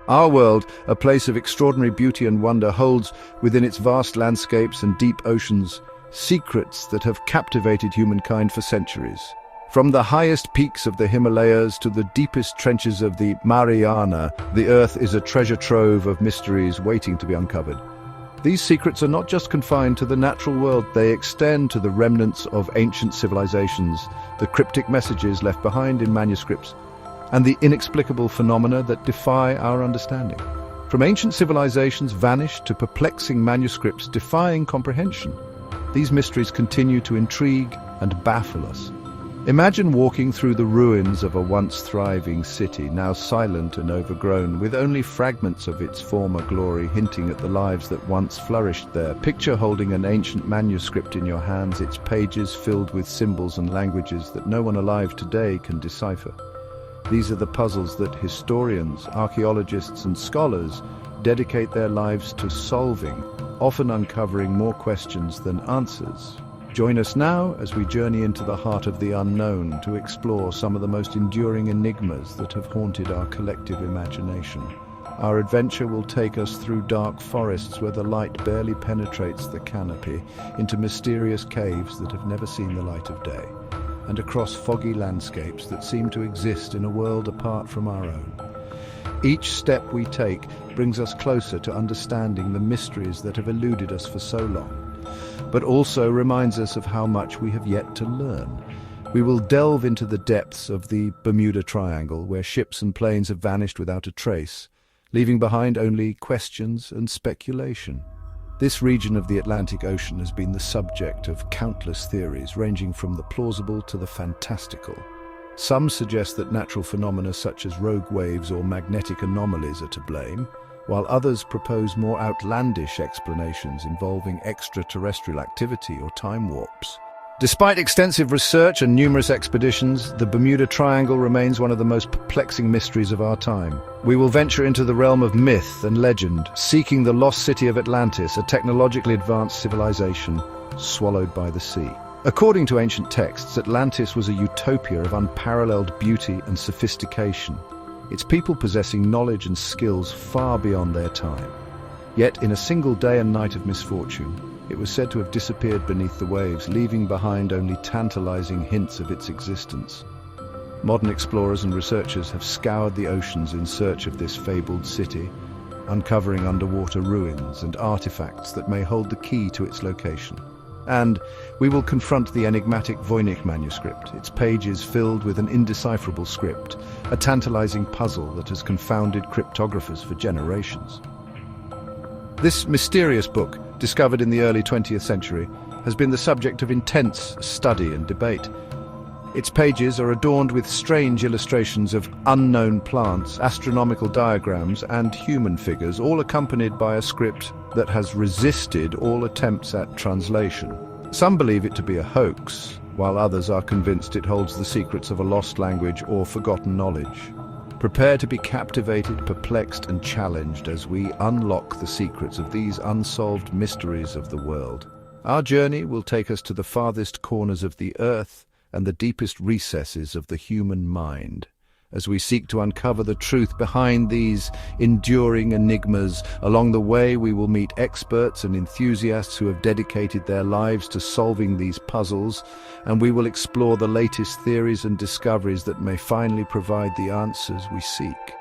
Our world, a place of extraordinary beauty and wonder, holds within its vast landscapes and deep oceans secrets that have captivated humankind for centuries. From the highest peaks of the Himalayas to the deepest trenches of the Mariana, the Earth is a treasure trove of mysteries waiting to be uncovered. These secrets are not just confined to the natural world, they extend to the remnants of ancient civilizations, the cryptic messages left behind in manuscripts, and the inexplicable phenomena that defy our understanding. From ancient civilizations vanished to perplexing manuscripts defying comprehension, these mysteries continue to intrigue and baffle us. Imagine walking through the ruins of a once thriving city, now silent and overgrown, with only fragments of its former glory hinting at the lives that once flourished there. Picture holding an ancient manuscript in your hands, its pages filled with symbols and languages that no one alive today can decipher. These are the puzzles that historians, archaeologists, and scholars dedicate their lives to solving, often uncovering more questions than answers. Join us now as we journey into the heart of the unknown to explore some of the most enduring enigmas that have haunted our collective imagination. Our adventure will take us through dark forests where the light barely penetrates the canopy, into mysterious caves that have never seen the light of day, and across foggy landscapes that seem to exist in a world apart from our own. Each step we take brings us closer to understanding the mysteries that have eluded us for so long, but also reminds us of how much we have yet to learn. We will delve into the depths of the Bermuda Triangle, where ships and planes have vanished without a trace, leaving behind only questions and speculation. This region of the Atlantic Ocean has been the subject of countless theories, ranging from the plausible to the fantastical. Some suggest that natural phenomena such as rogue waves or magnetic anomalies are to blame, while others propose more outlandish explanations involving extraterrestrial activity or time warps. Despite extensive research and numerous expeditions, the Bermuda Triangle remains one of the most perplexing mysteries of our time. We will venture into the realm of myth and legend, seeking the lost city of Atlantis, a technologically advanced civilization swallowed by the sea. According to ancient texts, Atlantis was a utopia of unparalleled beauty and sophistication, its people possessing knowledge and skills far beyond their time. Yet, in a single day and night of misfortune, it was said to have disappeared beneath the waves, leaving behind only tantalizing hints of its existence. Modern explorers and researchers have scoured the oceans in search of this fabled city, uncovering underwater ruins and artifacts that may hold the key to its location. And we will confront the enigmatic Voynich manuscript, its pages filled with an indecipherable script, a tantalizing puzzle that has confounded cryptographers for generations. This mysterious book, discovered in the early 20th century, has been the subject of intense study and debate. Its pages are adorned with strange illustrations of unknown plants, astronomical diagrams, and human figures, all accompanied by a script that has resisted all attempts at translation. Some believe it to be a hoax, while others are convinced it holds the secrets of a lost language or forgotten knowledge. Prepare to be captivated, perplexed, and challenged as we unlock the secrets of these unsolved mysteries of the world. Our journey will take us to the farthest corners of the Earth and the deepest recesses of the human mind, as we seek to uncover the truth behind these enduring enigmas. Along the way, we will meet experts and enthusiasts who have dedicated their lives to solving these puzzles, and we will explore the latest theories and discoveries that may finally provide the answers we seek.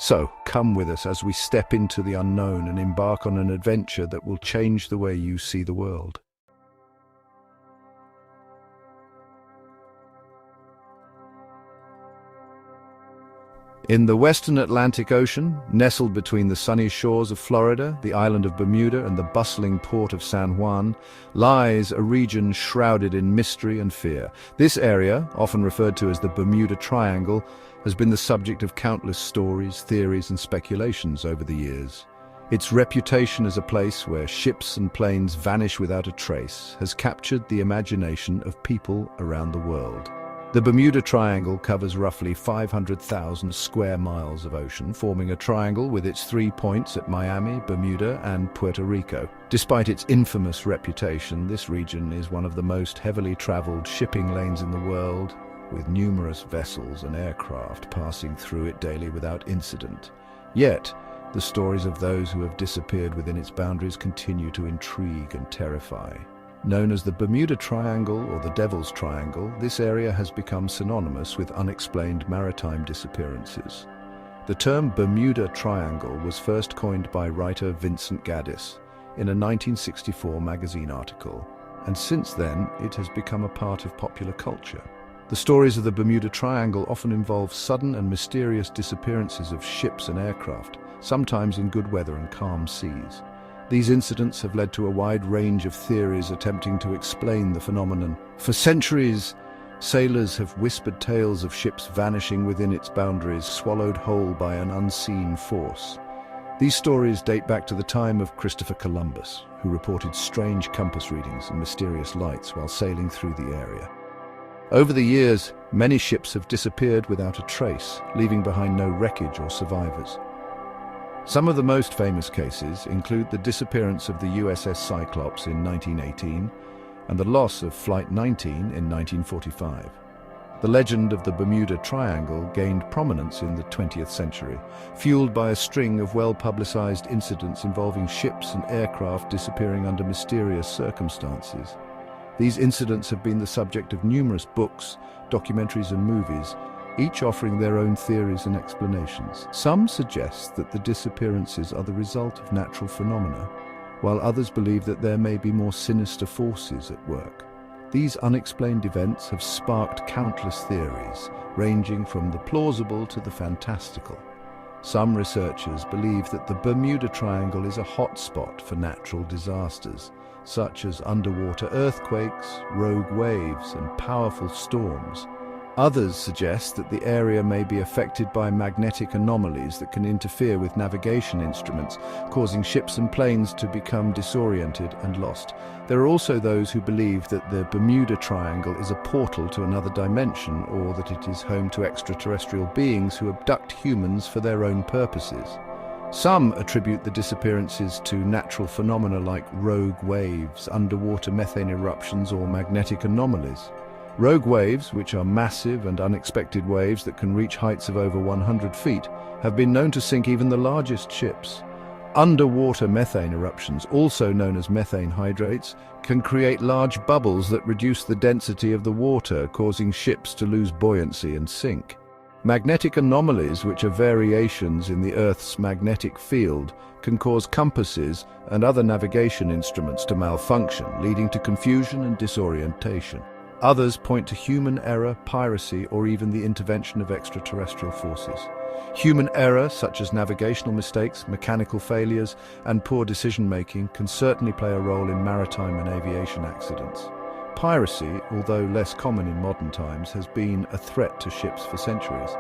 So, come with us as we step into the unknown and embark on an adventure that will change the way you see the world. In the western Atlantic Ocean, nestled between the sunny shores of Florida, the island of Bermuda, and the bustling port of San Juan, lies a region shrouded in mystery and fear. This area, often referred to as the Bermuda Triangle, has been the subject of countless stories, theories, and speculations over the years. Its reputation as a place where ships and planes vanish without a trace has captured the imagination of people around the world. The Bermuda Triangle covers roughly 500,000 square miles of ocean, forming a triangle with its 3 points at Miami, Bermuda, and Puerto Rico. Despite its infamous reputation, this region is one of the most heavily traveled shipping lanes in the world, with numerous vessels and aircraft passing through it daily without incident. Yet, the stories of those who have disappeared within its boundaries continue to intrigue and terrify. Known as the Bermuda Triangle or the Devil's Triangle, this area has become synonymous with unexplained maritime disappearances. The term Bermuda Triangle was first coined by writer Vincent Gaddis in a 1964 magazine article, and since then it has become a part of popular culture. The stories of the Bermuda Triangle often involve sudden and mysterious disappearances of ships and aircraft, sometimes in good weather and calm seas. These incidents have led to a wide range of theories attempting to explain the phenomenon. For centuries, sailors have whispered tales of ships vanishing within its boundaries, swallowed whole by an unseen force. These stories date back to the time of Christopher Columbus, who reported strange compass readings and mysterious lights while sailing through the area. Over the years, many ships have disappeared without a trace, leaving behind no wreckage or survivors. Some of the most famous cases include the disappearance of the USS Cyclops in 1918 and the loss of Flight 19 in 1945. The legend of the Bermuda Triangle gained prominence in the 20th century, fueled by a string of well-publicized incidents involving ships and aircraft disappearing under mysterious circumstances. These incidents have been the subject of numerous books, documentaries and movies, each offering their own theories and explanations. Some suggest that the disappearances are the result of natural phenomena, while others believe that there may be more sinister forces at work. These unexplained events have sparked countless theories, ranging from the plausible to the fantastical. Some researchers believe that the Bermuda Triangle is a hotspot for natural disasters, such as underwater earthquakes, rogue waves, and powerful storms. Others suggest that the area may be affected by magnetic anomalies that can interfere with navigation instruments, causing ships and planes to become disoriented and lost. There are also those who believe that the Bermuda Triangle is a portal to another dimension, or that it is home to extraterrestrial beings who abduct humans for their own purposes. Some attribute the disappearances to natural phenomena like rogue waves, underwater methane eruptions, or magnetic anomalies. Rogue waves, which are massive and unexpected waves that can reach heights of over 100 feet, have been known to sink even the largest ships. Underwater methane eruptions, also known as methane hydrates, can create large bubbles that reduce the density of the water, causing ships to lose buoyancy and sink. Magnetic anomalies, which are variations in the Earth's magnetic field, can cause compasses and other navigation instruments to malfunction, leading to confusion and disorientation. Others point to human error, piracy, or even the intervention of extraterrestrial forces. Human error, such as navigational mistakes, mechanical failures, and poor decision-making, can certainly play a role in maritime and aviation accidents. Piracy, although less common in modern times, has been a threat to ships for centuries.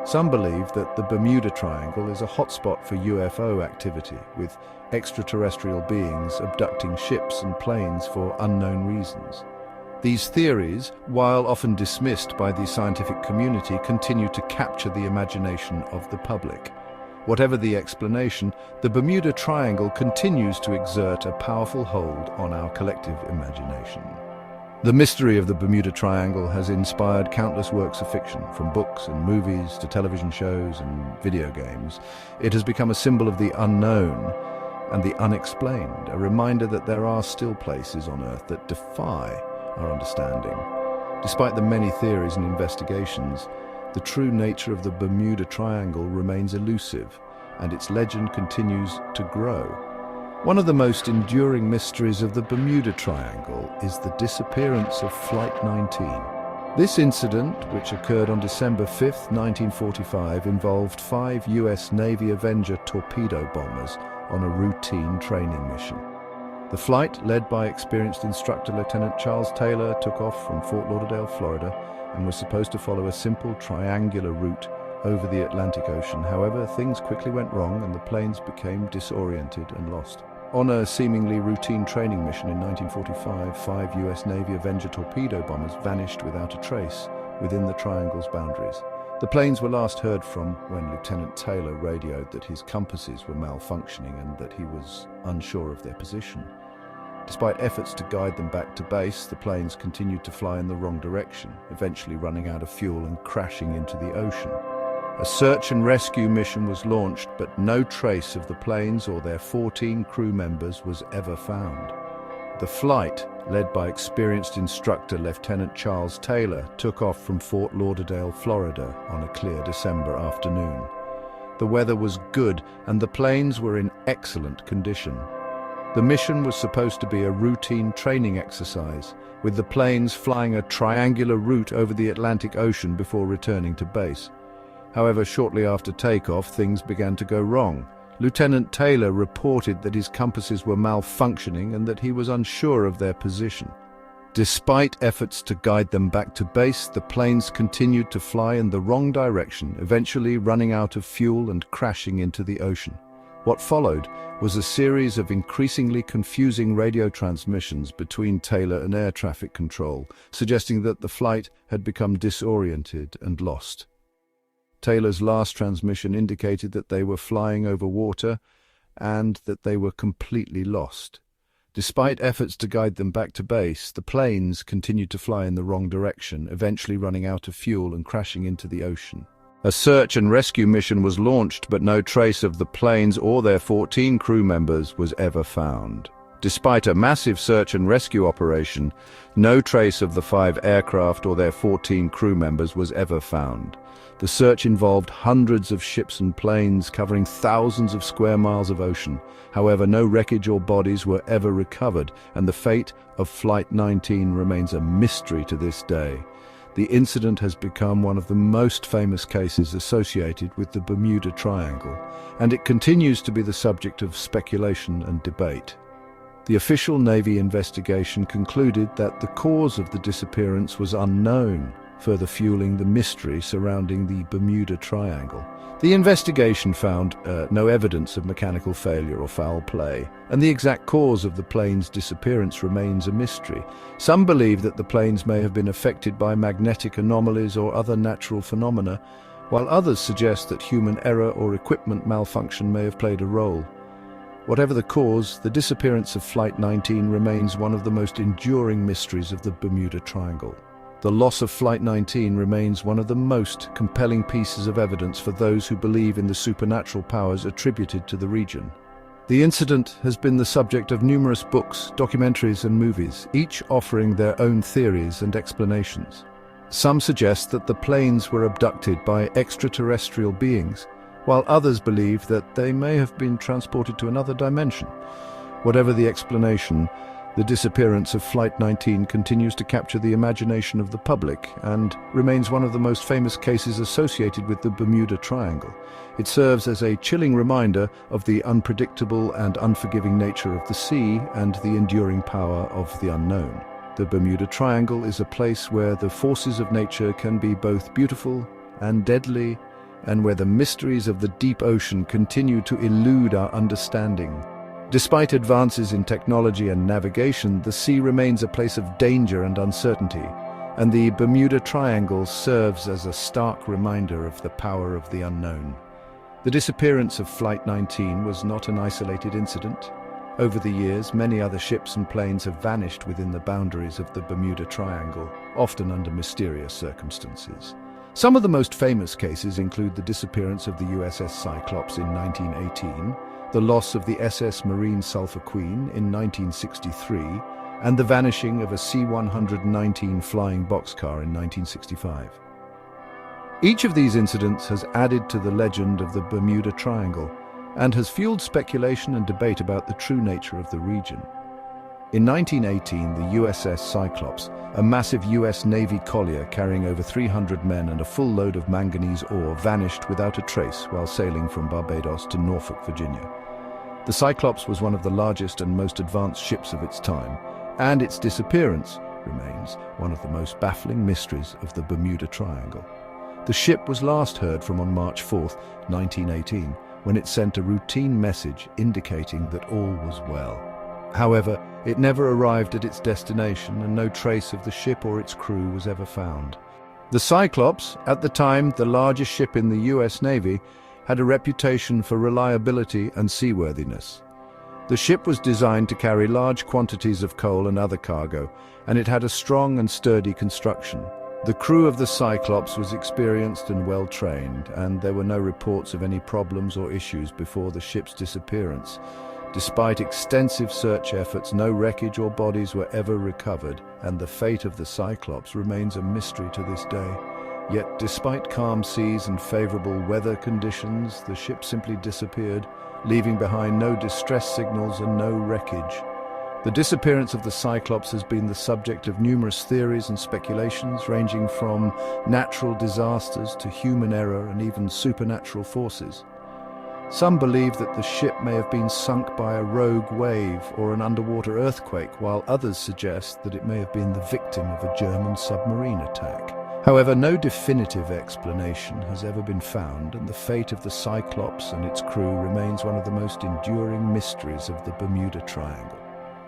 Some believe that the Bermuda Triangle is a hotspot for UFO activity, with extraterrestrial beings abducting ships and planes for unknown reasons. These theories, while often dismissed by the scientific community, continue to capture the imagination of the public. Whatever the explanation, the Bermuda Triangle continues to exert a powerful hold on our collective imagination. The mystery of the Bermuda Triangle has inspired countless works of fiction, from books and movies to television shows and video games. It has become a symbol of the unknown and the unexplained, a reminder that there are still places on Earth that defy our understanding. Despite the many theories and investigations, the true nature of the Bermuda Triangle remains elusive, and its legend continues to grow. One of the most enduring mysteries of the Bermuda Triangle is the disappearance of Flight 19. This incident, which occurred on December 5, 1945, involved 5 US Navy Avenger torpedo bombers on a routine training mission. The flight, led by experienced instructor Lieutenant Charles Taylor, took off from Fort Lauderdale, Florida, and was supposed to follow a simple triangular route over the Atlantic Ocean. However, things quickly went wrong and the planes became disoriented and lost. On a seemingly routine training mission in 1945, 5 US Navy Avenger torpedo bombers vanished without a trace within the triangle's boundaries. The planes were last heard from when Lieutenant Taylor radioed that his compasses were malfunctioning and that he was unsure of their position. Despite efforts to guide them back to base, the planes continued to fly in the wrong direction, eventually running out of fuel and crashing into the ocean. A search and rescue mission was launched, but no trace of the planes or their 14 crew members was ever found. The flight, led by experienced instructor Lieutenant Charles Taylor, took off from Fort Lauderdale, Florida, on a clear December afternoon. The weather was good and the planes were in excellent condition. The mission was supposed to be a routine training exercise, with the planes flying a triangular route over the Atlantic Ocean before returning to base. However, shortly after takeoff, things began to go wrong. Lieutenant Taylor reported that his compasses were malfunctioning and that he was unsure of their position. Despite efforts to guide them back to base, the planes continued to fly in the wrong direction, eventually running out of fuel and crashing into the ocean. What followed was a series of increasingly confusing radio transmissions between Taylor and air traffic control, suggesting that the flight had become disoriented and lost. Taylor's last transmission indicated that they were flying over water and that they were completely lost. Despite efforts to guide them back to base, the planes continued to fly in the wrong direction, eventually running out of fuel and crashing into the ocean. A search and rescue mission was launched, but no trace of the planes or their 14 crew members was ever found. Despite a massive search and rescue operation, no trace of the 5 aircraft or their 14 crew members was ever found. The search involved hundreds of ships and planes covering thousands of square miles of ocean. However, no wreckage or bodies were ever recovered, and the fate of Flight 19 remains a mystery to this day. The incident has become one of the most famous cases associated with the Bermuda Triangle, and it continues to be the subject of speculation and debate. The official Navy investigation concluded that the cause of the disappearance was unknown, further fueling the mystery surrounding the Bermuda Triangle. The investigation found no evidence of mechanical failure or foul play, and the exact cause of the plane's disappearance remains a mystery. Some believe that the planes may have been affected by magnetic anomalies or other natural phenomena, while others suggest that human error or equipment malfunction may have played a role. Whatever the cause, the disappearance of Flight 19 remains one of the most enduring mysteries of the Bermuda Triangle. The loss of Flight 19 remains one of the most compelling pieces of evidence for those who believe in the supernatural powers attributed to the region. The incident has been the subject of numerous books, documentaries and movies, each offering their own theories and explanations. Some suggest that the planes were abducted by extraterrestrial beings, while others believe that they may have been transported to another dimension. Whatever the explanation, the disappearance of Flight 19 continues to capture the imagination of the public and remains one of the most famous cases associated with the Bermuda Triangle. It serves as a chilling reminder of the unpredictable and unforgiving nature of the sea and the enduring power of the unknown. The Bermuda Triangle is a place where the forces of nature can be both beautiful and deadly, and where the mysteries of the deep ocean continue to elude our understanding. Despite advances in technology and navigation, the sea remains a place of danger and uncertainty, and the Bermuda Triangle serves as a stark reminder of the power of the unknown. The disappearance of Flight 19 was not an isolated incident. Over the years, many other ships and planes have vanished within the boundaries of the Bermuda Triangle, often under mysterious circumstances. Some of the most famous cases include the disappearance of the USS Cyclops in 1918, the loss of the SS Marine Sulphur Queen in 1963, and the vanishing of a C-119 flying boxcar in 1965. Each of these incidents has added to the legend of the Bermuda Triangle and has fueled speculation and debate about the true nature of the region. In 1918, the USS Cyclops, a massive US Navy collier carrying over 300 men and a full load of manganese ore, vanished without a trace while sailing from Barbados to Norfolk, Virginia. The Cyclops was one of the largest and most advanced ships of its time, and its disappearance remains one of the most baffling mysteries of the Bermuda Triangle. The ship was last heard from on March 4, 1918, when it sent a routine message indicating that all was well. However, it never arrived at its destination, and no trace of the ship or its crew was ever found. The Cyclops, at the time the largest ship in the US Navy, had a reputation for reliability and seaworthiness. The ship was designed to carry large quantities of coal and other cargo, and it had a strong and sturdy construction. The crew of the Cyclops was experienced and well-trained, and there were no reports of any problems or issues before the ship's disappearance. Despite extensive search efforts, no wreckage or bodies were ever recovered, and the fate of the Cyclops remains a mystery to this day. Yet, despite calm seas and favorable weather conditions, the ship simply disappeared, leaving behind no distress signals and no wreckage. The disappearance of the Cyclops has been the subject of numerous theories and speculations, ranging from natural disasters to human error and even supernatural forces. Some believe that the ship may have been sunk by a rogue wave or an underwater earthquake, while others suggest that it may have been the victim of a German submarine attack. However, no definitive explanation has ever been found, and the fate of the Cyclops and its crew remains one of the most enduring mysteries of the Bermuda Triangle.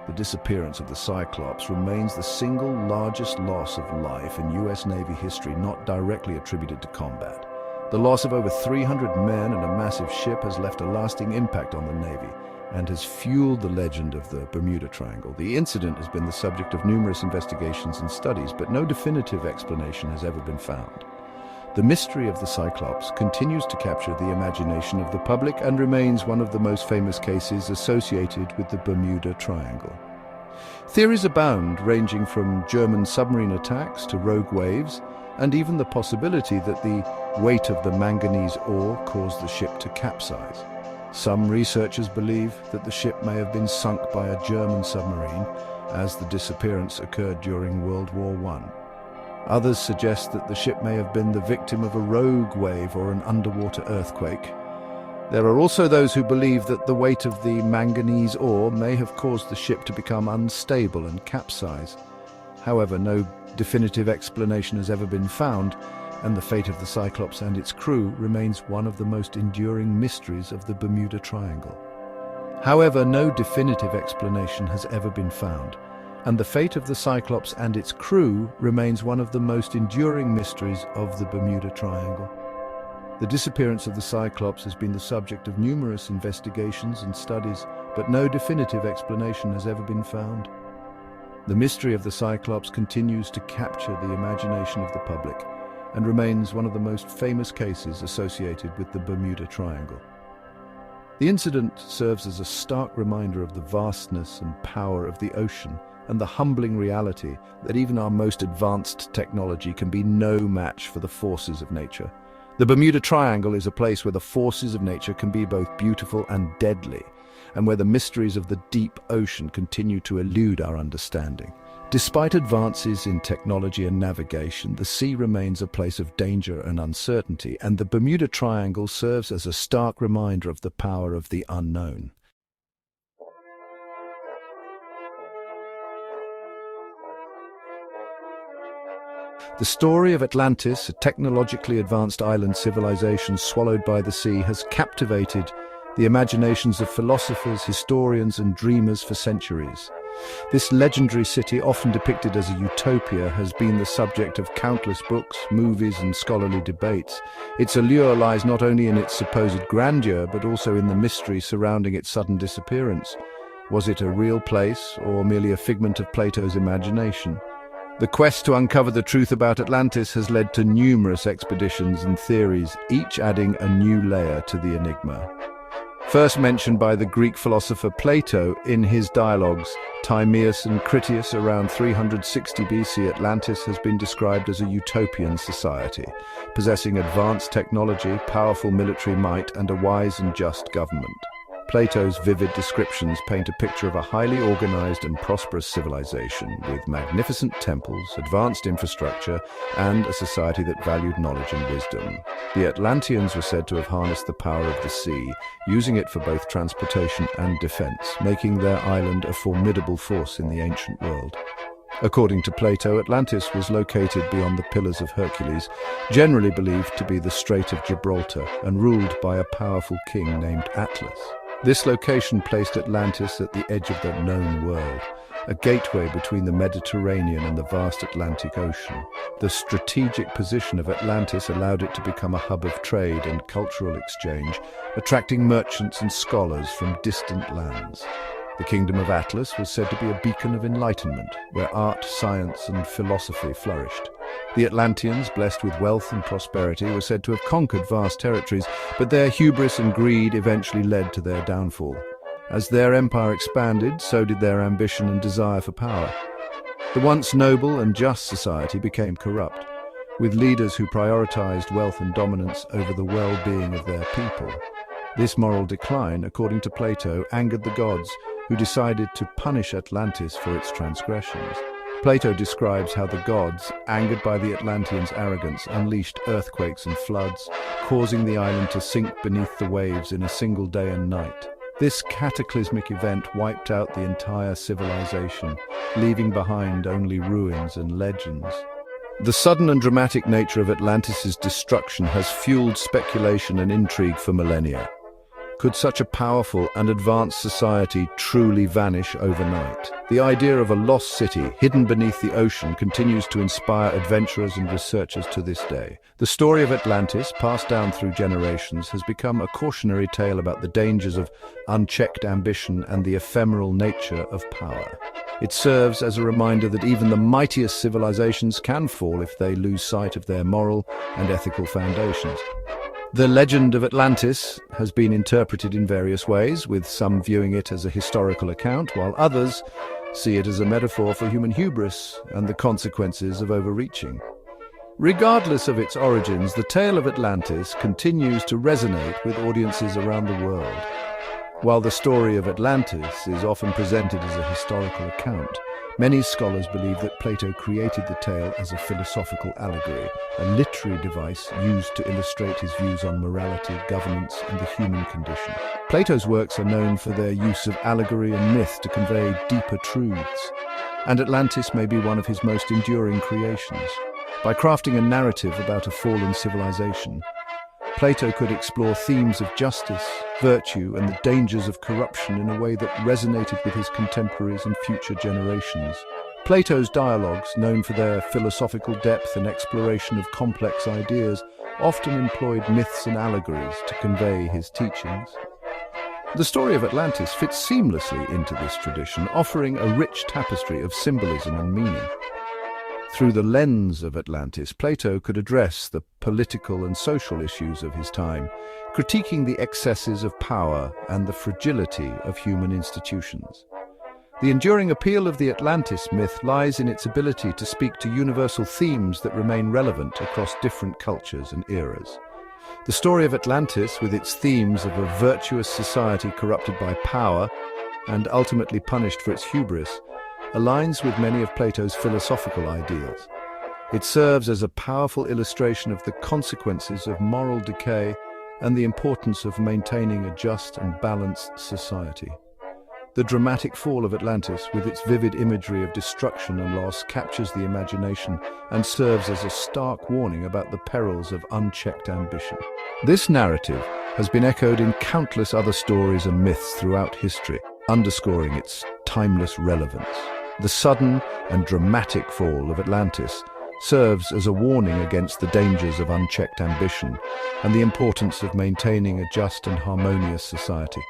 The disappearance of the Cyclops remains the single largest loss of life in US Navy history not directly attributed to combat. The loss of over 300 men and a massive ship has left a lasting impact on the Navy and has fueled the legend of the Bermuda Triangle. The incident has been the subject of numerous investigations and studies, but no definitive explanation has ever been found. The mystery of the Cyclops continues to capture the imagination of the public and remains one of the most famous cases associated with the Bermuda Triangle. Theories abound, ranging from German submarine attacks to rogue waves, and even the possibility that the weight of the manganese ore caused the ship to capsize. Some researchers believe that the ship may have been sunk by a German submarine, as the disappearance occurred during World War I. Others suggest that the ship may have been the victim of a rogue wave or an underwater earthquake. There are also those who believe that the weight of the manganese ore may have caused the ship to become unstable and capsize. However, no definitive explanation has ever been found, and the fate of the Cyclops and its crew remains one of the most enduring mysteries of the Bermuda Triangle. However, no definitive explanation has ever been found, and the fate of the Cyclops and its crew remains one of the most enduring mysteries of the Bermuda Triangle. The disappearance of the Cyclops has been the subject of numerous investigations and studies, but no definitive explanation has ever been found. The mystery of the Cyclops continues to capture the imagination of the public and remains one of the most famous cases associated with the Bermuda Triangle. The incident serves as a stark reminder of the vastness and power of the ocean and the humbling reality that even our most advanced technology can be no match for the forces of nature. The Bermuda Triangle is a place where the forces of nature can be both beautiful and deadly, and where the mysteries of the deep ocean continue to elude our understanding. Despite advances in technology and navigation, the sea remains a place of danger and uncertainty, and the Bermuda Triangle serves as a stark reminder of the power of the unknown. The story of Atlantis, a technologically advanced island civilization swallowed by the sea, has captivated the imaginations of philosophers, historians, and dreamers for centuries. This legendary city, often depicted as a utopia, has been the subject of countless books, movies, and scholarly debates. Its allure lies not only in its supposed grandeur, but also in the mystery surrounding its sudden disappearance. Was it a real place, or merely a figment of Plato's imagination? The quest to uncover the truth about Atlantis has led to numerous expeditions and theories, each adding a new layer to the enigma. First mentioned by the Greek philosopher Plato in his dialogues Timaeus and Critias around 360 BC, Atlantis has been described as a utopian society, possessing advanced technology, powerful military might, and a wise and just government. Plato's vivid descriptions paint a picture of a highly organized and prosperous civilization with magnificent temples, advanced infrastructure, and a society that valued knowledge and wisdom. The Atlanteans were said to have harnessed the power of the sea, using it for both transportation and defense, making their island a formidable force in the ancient world. According to Plato, Atlantis was located beyond the Pillars of Hercules, generally believed to be the Strait of Gibraltar, and ruled by a powerful king named Atlas. This location placed Atlantis at the edge of the known world, a gateway between the Mediterranean and the vast Atlantic Ocean. The strategic position of Atlantis allowed it to become a hub of trade and cultural exchange, attracting merchants and scholars from distant lands. The kingdom of Atlas was said to be a beacon of enlightenment, where art, science, and philosophy flourished. The Atlanteans, blessed with wealth and prosperity, were said to have conquered vast territories, but their hubris and greed eventually led to their downfall. As their empire expanded, so did their ambition and desire for power. The once noble and just society became corrupt, with leaders who prioritized wealth and dominance over the well-being of their people. This moral decline, according to Plato, angered the gods, who decided to punish Atlantis for its transgressions. Plato describes how the gods, angered by the Atlanteans' arrogance, unleashed earthquakes and floods, causing the island to sink beneath the waves in a single day and night. This cataclysmic event wiped out the entire civilization, leaving behind only ruins and legends. The sudden and dramatic nature of Atlantis' destruction has fueled speculation and intrigue for millennia. Could such a powerful and advanced society truly vanish overnight? The idea of a lost city hidden beneath the ocean continues to inspire adventurers and researchers to this day. The story of Atlantis, passed down through generations, has become a cautionary tale about the dangers of unchecked ambition and the ephemeral nature of power. It serves as a reminder that even the mightiest civilizations can fall if they lose sight of their moral and ethical foundations. The legend of Atlantis has been interpreted in various ways, with some viewing it as a historical account, while others see it as a metaphor for human hubris and the consequences of overreaching. Regardless of its origins, the tale of Atlantis continues to resonate with audiences around the world. While the story of Atlantis is often presented as a historical account, many scholars believe that Plato created the tale as a philosophical allegory, a literary device used to illustrate his views on morality, governance, and the human condition. Plato's works are known for their use of allegory and myth to convey deeper truths, and Atlantis may be one of his most enduring creations. By crafting a narrative about a fallen civilization, Plato could explore themes of justice, virtue, and the dangers of corruption in a way that resonated with his contemporaries and future generations. Plato's dialogues, known for their philosophical depth and exploration of complex ideas, often employed myths and allegories to convey his teachings. The story of Atlantis fits seamlessly into this tradition, offering a rich tapestry of symbolism and meaning. Through the lens of Atlantis, Plato could address the political and social issues of his time, critiquing the excesses of power and the fragility of human institutions. The enduring appeal of the Atlantis myth lies in its ability to speak to universal themes that remain relevant across different cultures and eras. The story of Atlantis, with its themes of a virtuous society corrupted by power and ultimately punished for its hubris, aligns with many of Plato's philosophical ideals. It serves as a powerful illustration of the consequences of moral decay and the importance of maintaining a just and balanced society. The dramatic fall of Atlantis, with its vivid imagery of destruction and loss, captures the imagination and serves as a stark warning about the perils of unchecked ambition. This narrative has been echoed in countless other stories and myths throughout history, underscoring its timeless relevance. The sudden and dramatic fall of Atlantis serves as a warning against the dangers of unchecked ambition and the importance of maintaining a just and harmonious society.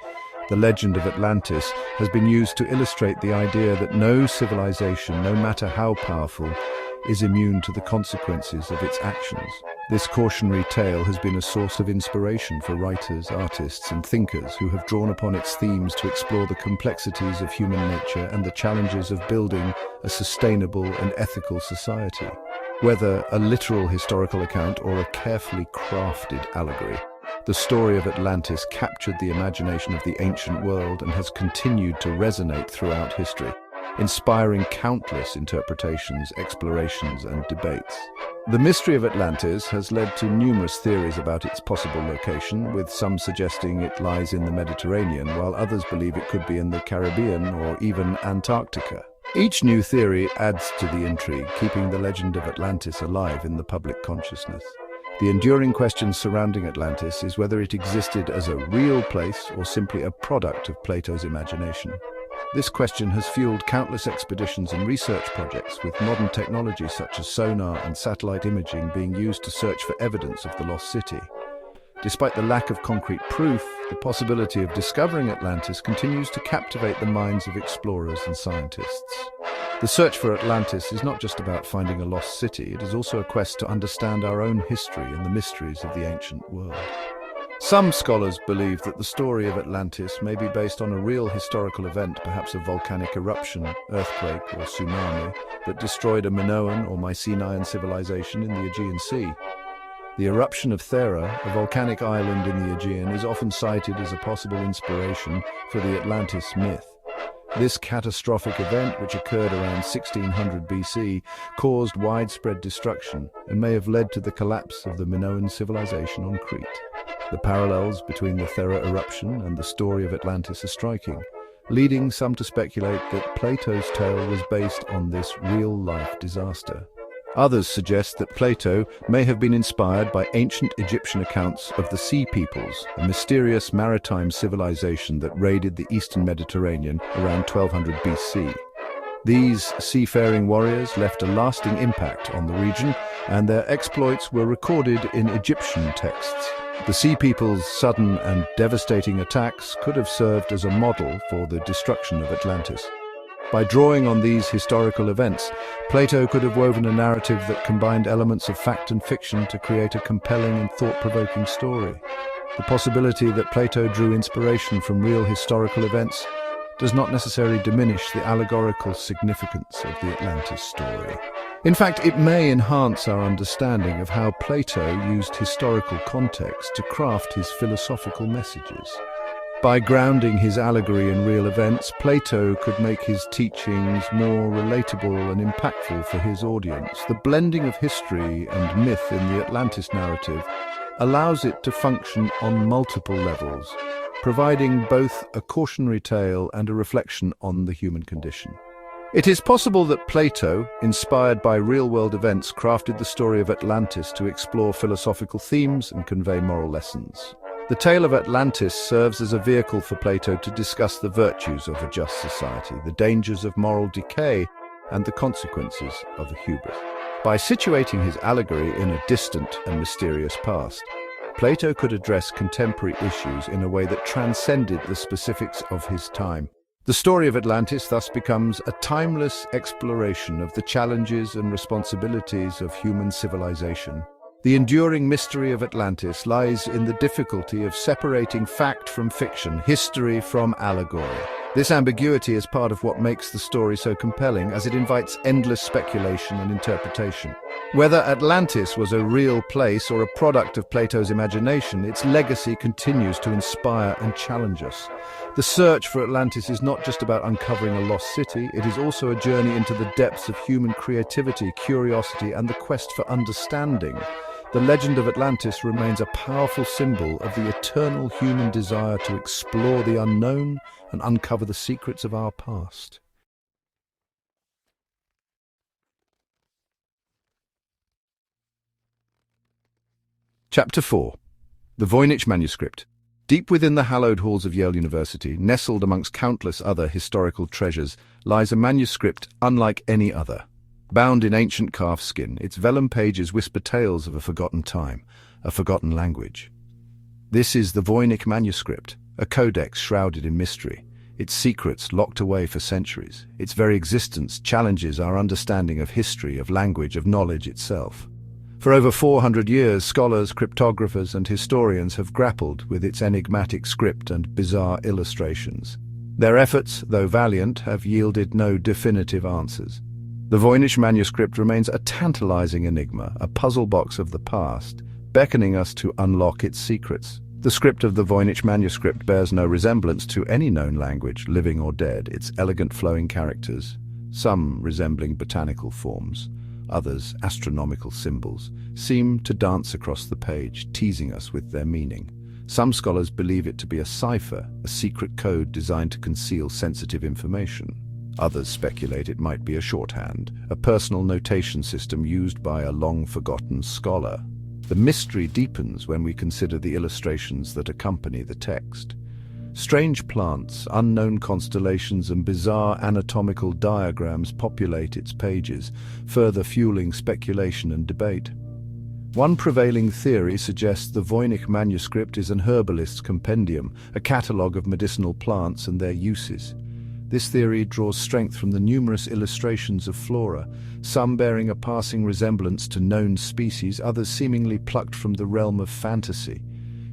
The legend of Atlantis has been used to illustrate the idea that no civilization, no matter how powerful, is immune to the consequences of its actions. This cautionary tale has been a source of inspiration for writers, artists, and thinkers who have drawn upon its themes to explore the complexities of human nature and the challenges of building a sustainable and ethical society. Whether a literal historical account or a carefully crafted allegory, the story of Atlantis captured the imagination of the ancient world and has continued to resonate throughout history, inspiring countless interpretations, explorations, and debates. The mystery of Atlantis has led to numerous theories about its possible location, with some suggesting it lies in the Mediterranean, while others believe it could be in the Caribbean or even Antarctica. Each new theory adds to the intrigue, keeping the legend of Atlantis alive in the public consciousness. The enduring question surrounding Atlantis is whether it existed as a real place or simply a product of Plato's imagination. This question has fueled countless expeditions and research projects, with modern technology such as sonar and satellite imaging being used to search for evidence of the lost city. Despite the lack of concrete proof, the possibility of discovering Atlantis continues to captivate the minds of explorers and scientists. The search for Atlantis is not just about finding a lost city, it is also a quest to understand our own history and the mysteries of the ancient world. Some scholars believe that the story of Atlantis may be based on a real historical event, perhaps a volcanic eruption, earthquake, or tsunami, that destroyed a Minoan or Mycenaean civilization in the Aegean Sea. The eruption of Thera, a volcanic island in the Aegean, is often cited as a possible inspiration for the Atlantis myth. This catastrophic event, which occurred around 1600 BC, caused widespread destruction and may have led to the collapse of the Minoan civilization on Crete. The parallels between the Thera eruption and the story of Atlantis are striking, leading some to speculate that Plato's tale was based on this real-life disaster. Others suggest that Plato may have been inspired by ancient Egyptian accounts of the Sea Peoples, a mysterious maritime civilization that raided the eastern Mediterranean around 1200 BC. These seafaring warriors left a lasting impact on the region, and their exploits were recorded in Egyptian texts. The Sea Peoples' sudden and devastating attacks could have served as a model for the destruction of Atlantis. By drawing on these historical events, Plato could have woven a narrative that combined elements of fact and fiction to create a compelling and thought-provoking story. The possibility that Plato drew inspiration from real historical events does not necessarily diminish the allegorical significance of the Atlantis story. In fact, it may enhance our understanding of how Plato used historical context to craft his philosophical messages. By grounding his allegory in real events, Plato could make his teachings more relatable and impactful for his audience. The blending of history and myth in the Atlantis narrative allows it to function on multiple levels, providing both a cautionary tale and a reflection on the human condition. It is possible that Plato, inspired by real-world events, crafted the story of Atlantis to explore philosophical themes and convey moral lessons. The tale of Atlantis serves as a vehicle for Plato to discuss the virtues of a just society, the dangers of moral decay, and the consequences of hubris. By situating his allegory in a distant and mysterious past, Plato could address contemporary issues in a way that transcended the specifics of his time. The story of Atlantis thus becomes a timeless exploration of the challenges and responsibilities of human civilization. The enduring mystery of Atlantis lies in the difficulty of separating fact from fiction, history from allegory. This ambiguity is part of what makes the story so compelling, as it invites endless speculation and interpretation. Whether Atlantis was a real place or a product of Plato's imagination, its legacy continues to inspire and challenge us. The search for Atlantis is not just about uncovering a lost city, it is also a journey into the depths of human creativity, curiosity, and the quest for understanding. The legend of Atlantis remains a powerful symbol of the eternal human desire to explore the unknown and uncover the secrets of our past. Chapter 4. The Voynich Manuscript. Deep within the hallowed halls of Yale University, nestled amongst countless other historical treasures, lies a manuscript unlike any other. Bound in ancient calfskin, its vellum pages whisper tales of a forgotten time, a forgotten language. This is the Voynich Manuscript, a codex shrouded in mystery, its secrets locked away for centuries. Its very existence challenges our understanding of history, of language, of knowledge itself. For over 400 years, scholars, cryptographers, and historians have grappled with its enigmatic script and bizarre illustrations. Their efforts, though valiant, have yielded no definitive answers. The Voynich Manuscript remains a tantalizing enigma, a puzzle box of the past, beckoning us to unlock its secrets. The script of the Voynich Manuscript bears no resemblance to any known language, living or dead. Its elegant flowing characters, some resembling botanical forms, others astronomical symbols, seem to dance across the page, teasing us with their meaning. Some scholars believe it to be a cipher, a secret code designed to conceal sensitive information. Others speculate it might be a shorthand, a personal notation system used by a long-forgotten scholar. The mystery deepens when we consider the illustrations that accompany the text. Strange plants, unknown constellations, and bizarre anatomical diagrams populate its pages, further fueling speculation and debate. One prevailing theory suggests the Voynich Manuscript is an herbalist's compendium, a catalogue of medicinal plants and their uses. This theory draws strength from the numerous illustrations of flora, some bearing a passing resemblance to known species, others seemingly plucked from the realm of fantasy.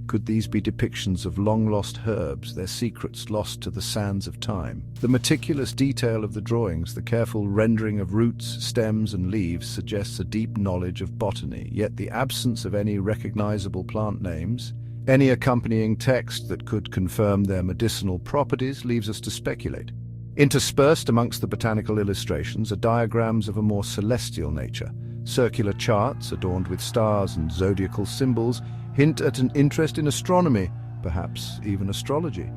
Could these be depictions of long-lost herbs, their secrets lost to the sands of time? The meticulous detail of the drawings, the careful rendering of roots, stems, and leaves suggests a deep knowledge of botany, yet the absence of any recognizable plant names, any accompanying text that could confirm their medicinal properties, leaves us to speculate. Interspersed amongst the botanical illustrations are diagrams of a more celestial nature. Circular charts, adorned with stars and zodiacal symbols, hint at an interest in astronomy, perhaps even astrology.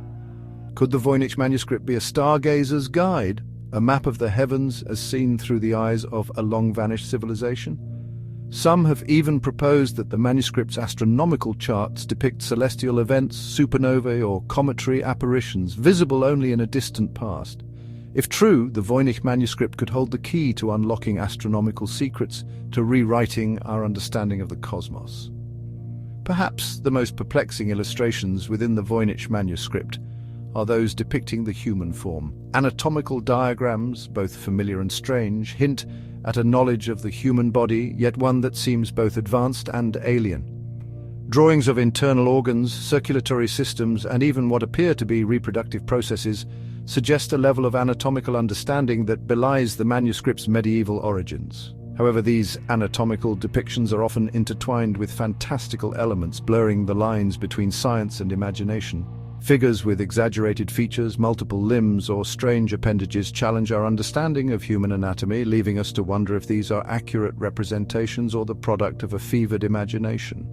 Could the Voynich manuscript be a stargazer's guide, a map of the heavens as seen through the eyes of a long-vanished civilization? Some have even proposed that the manuscript's astronomical charts depict celestial events, supernovae or cometary apparitions, visible only in a distant past. If true, the Voynich manuscript could hold the key to unlocking astronomical secrets, to rewriting our understanding of the cosmos. Perhaps the most perplexing illustrations within the Voynich manuscript are those depicting the human form. Anatomical diagrams, both familiar and strange, hint at a knowledge of the human body, yet one that seems both advanced and alien. Drawings of internal organs, circulatory systems, and even what appear to be reproductive processes suggest a level of anatomical understanding that belies the manuscript's medieval origins. However, these anatomical depictions are often intertwined with fantastical elements, blurring the lines between science and imagination. Figures with exaggerated features, multiple limbs, or strange appendages challenge our understanding of human anatomy, leaving us to wonder if these are accurate representations or the product of a fevered imagination.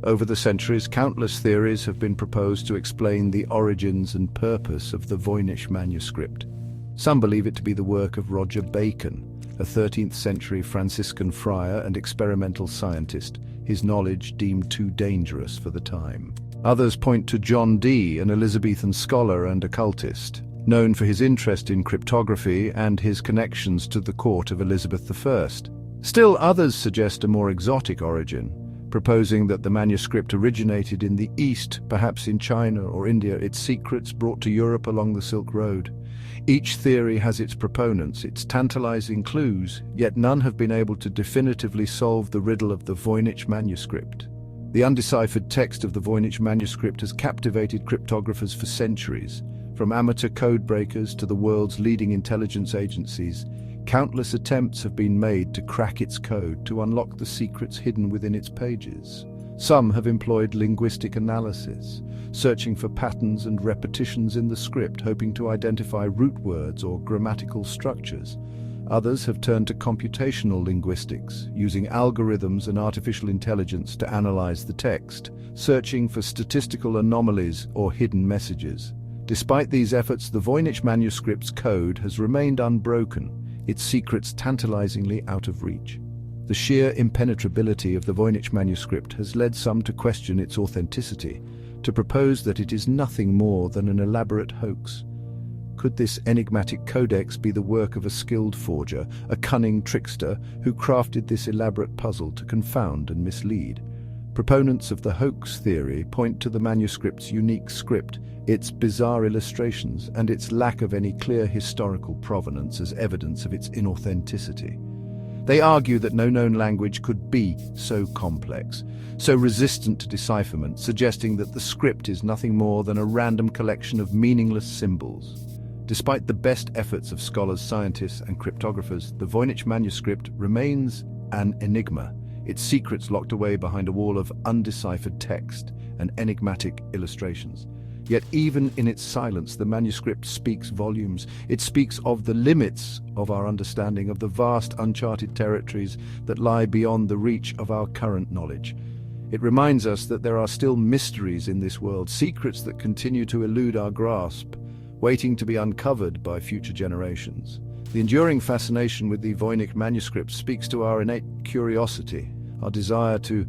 Over the centuries, countless theories have been proposed to explain the origins and purpose of the Voynich manuscript. Some believe it to be the work of Roger Bacon, a 13th century Franciscan friar and experimental scientist, his knowledge deemed too dangerous for the time. Others point to John Dee, an Elizabethan scholar and occultist, known for his interest in cryptography and his connections to the court of Elizabeth I. Still others suggest a more exotic origin, proposing that the manuscript originated in the East, perhaps in China or India, its secrets brought to Europe along the Silk Road. Each theory has its proponents, its tantalizing clues, yet none have been able to definitively solve the riddle of the Voynich manuscript. The undeciphered text of the Voynich manuscript has captivated cryptographers for centuries. From amateur code breakers to the world's leading intelligence agencies, countless attempts have been made to crack its code, to unlock the secrets hidden within its pages. Some have employed linguistic analysis, searching for patterns and repetitions in the script, hoping to identify root words or grammatical structures. Others have turned to computational linguistics, using algorithms and artificial intelligence to analyze the text, searching for statistical anomalies or hidden messages. Despite these efforts, the Voynich manuscript's code has remained unbroken, its secrets tantalizingly out of reach. The sheer impenetrability of the Voynich manuscript has led some to question its authenticity, to propose that it is nothing more than an elaborate hoax. Could this enigmatic codex be the work of a skilled forger, a cunning trickster who crafted this elaborate puzzle to confound and mislead? Proponents of the hoax theory point to the manuscript's unique script, its bizarre illustrations, and its lack of any clear historical provenance as evidence of its inauthenticity. They argue that no known language could be so complex, so resistant to decipherment, suggesting that the script is nothing more than a random collection of meaningless symbols. Despite the best efforts of scholars, scientists, and cryptographers, the Voynich manuscript remains an enigma, its secrets locked away behind a wall of undeciphered text and enigmatic illustrations. Yet even in its silence, the manuscript speaks volumes. It speaks of the limits of our understanding, of the vast uncharted territories that lie beyond the reach of our current knowledge. It reminds us that there are still mysteries in this world, secrets that continue to elude our grasp, waiting to be uncovered by future generations. The enduring fascination with the Voynich manuscript speaks to our innate curiosity, our desire to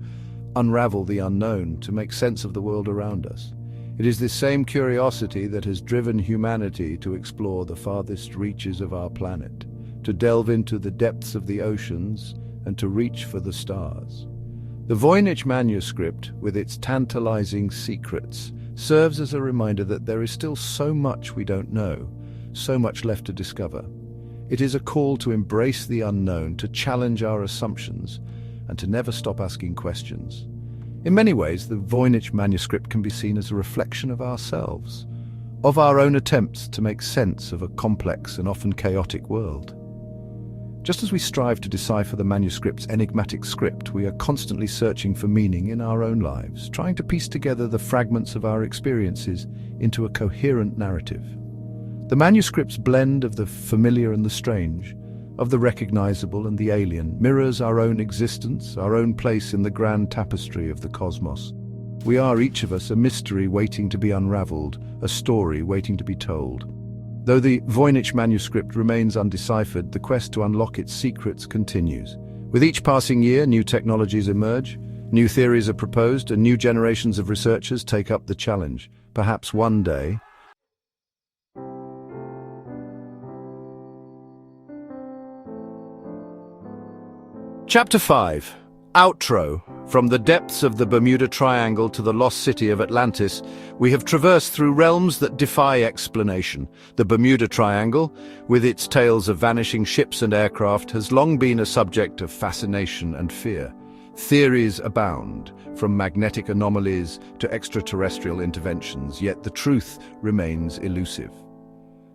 unravel the unknown, to make sense of the world around us. It is this same curiosity that has driven humanity to explore the farthest reaches of our planet, to delve into the depths of the oceans, and to reach for the stars. The Voynich manuscript, with its tantalizing secrets, serves as a reminder that there is still so much we don't know, so much left to discover. It is a call to embrace the unknown, to challenge our assumptions, and to never stop asking questions. In many ways, the Voynich manuscript can be seen as a reflection of ourselves, of our own attempts to make sense of a complex and often chaotic world. Just as we strive to decipher the manuscript's enigmatic script, we are constantly searching for meaning in our own lives, trying to piece together the fragments of our experiences into a coherent narrative. The manuscript's blend of the familiar and the strange, of the recognizable and the alien, mirrors our own existence, our own place in the grand tapestry of the cosmos. We are, each of us, a mystery waiting to be unraveled, a story waiting to be told. Though the Voynich manuscript remains undeciphered, the quest to unlock its secrets continues. With each passing year, new technologies emerge, new theories are proposed, and new generations of researchers take up the challenge. Perhaps one day, Chapter 5. Outro. From the depths of the Bermuda Triangle to the lost city of Atlantis, we have traversed through realms that defy explanation. The Bermuda Triangle, with its tales of vanishing ships and aircraft, has long been a subject of fascination and fear. Theories abound, from magnetic anomalies to extraterrestrial interventions, yet the truth remains elusive.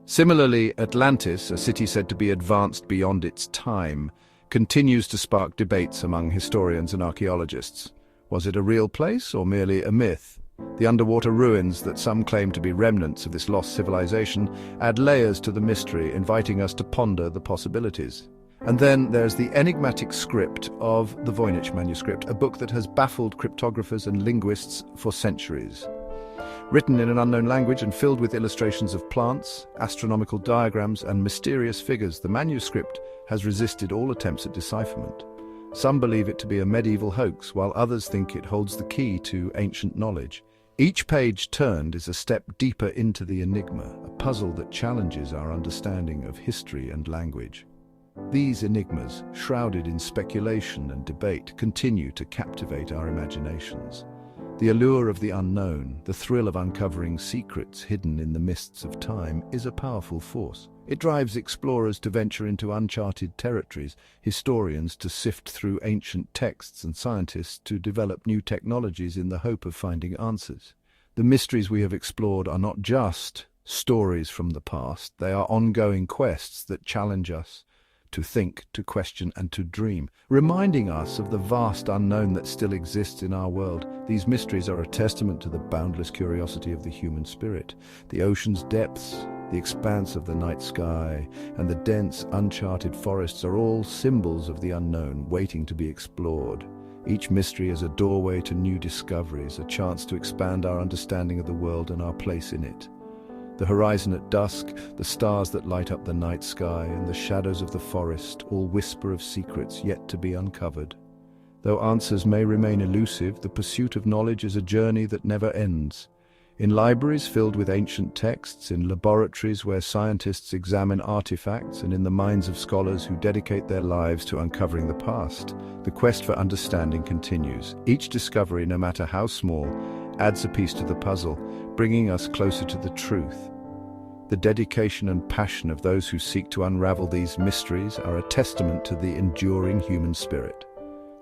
Similarly, Atlantis, a city said to be advanced beyond its time, continues to spark debates among historians and archaeologists. Was it a real place or merely a myth? The underwater ruins that some claim to be remnants of this lost civilization add layers to the mystery, inviting us to ponder the possibilities. And then there's the enigmatic script of the Voynich manuscript, a book that has baffled cryptographers and linguists for centuries. Written in an unknown language and filled with illustrations of plants, astronomical diagrams, and mysterious figures, the manuscript has resisted all attempts at decipherment. Some believe it to be a medieval hoax, while others think it holds the key to ancient knowledge. Each page turned is a step deeper into the enigma, a puzzle that challenges our understanding of history and language. These enigmas, shrouded in speculation and debate, continue to captivate our imaginations. The allure of the unknown, the thrill of uncovering secrets hidden in the mists of time, is a powerful force. It drives explorers to venture into uncharted territories, historians to sift through ancient texts, and scientists to develop new technologies in the hope of finding answers. The mysteries we have explored are not just stories from the past, they are ongoing quests that challenge us to think, to question, and to dream, reminding us of the vast unknown that still exists in our world. These mysteries are a testament to the boundless curiosity of the human spirit. The ocean's depths, the expanse of the night sky, and the dense, uncharted forests are all symbols of the unknown, waiting to be explored. Each mystery is a doorway to new discoveries, a chance to expand our understanding of the world and our place in it. The horizon at dusk, the stars that light up the night sky, and the shadows of the forest all whisper of secrets yet to be uncovered. Though answers may remain elusive, the pursuit of knowledge is a journey that never ends. In libraries filled with ancient texts, in laboratories where scientists examine artifacts, and in the minds of scholars who dedicate their lives to uncovering the past, the quest for understanding continues. Each discovery, no matter how small, adds a piece to the puzzle, bringing us closer to the truth. The dedication and passion of those who seek to unravel these mysteries are a testament to the enduring human spirit.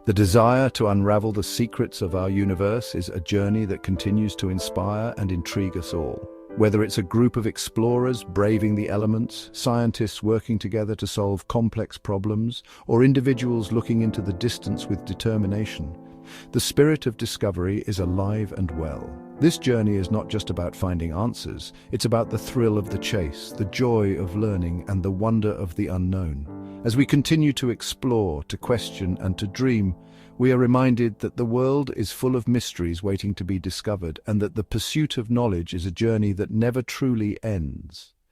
The desire to unravel the secrets of our universe is a journey that continues to inspire and intrigue us all. Whether it's a group of explorers braving the elements, scientists working together to solve complex problems, or individuals looking into the distance with determination, the spirit of discovery is alive and well. This journey is not just about finding answers, it's about the thrill of the chase, the joy of learning, and the wonder of the unknown. As we continue to explore, to question, and to dream, we are reminded that the world is full of mysteries waiting to be discovered, and that the pursuit of knowledge is a journey that never truly ends.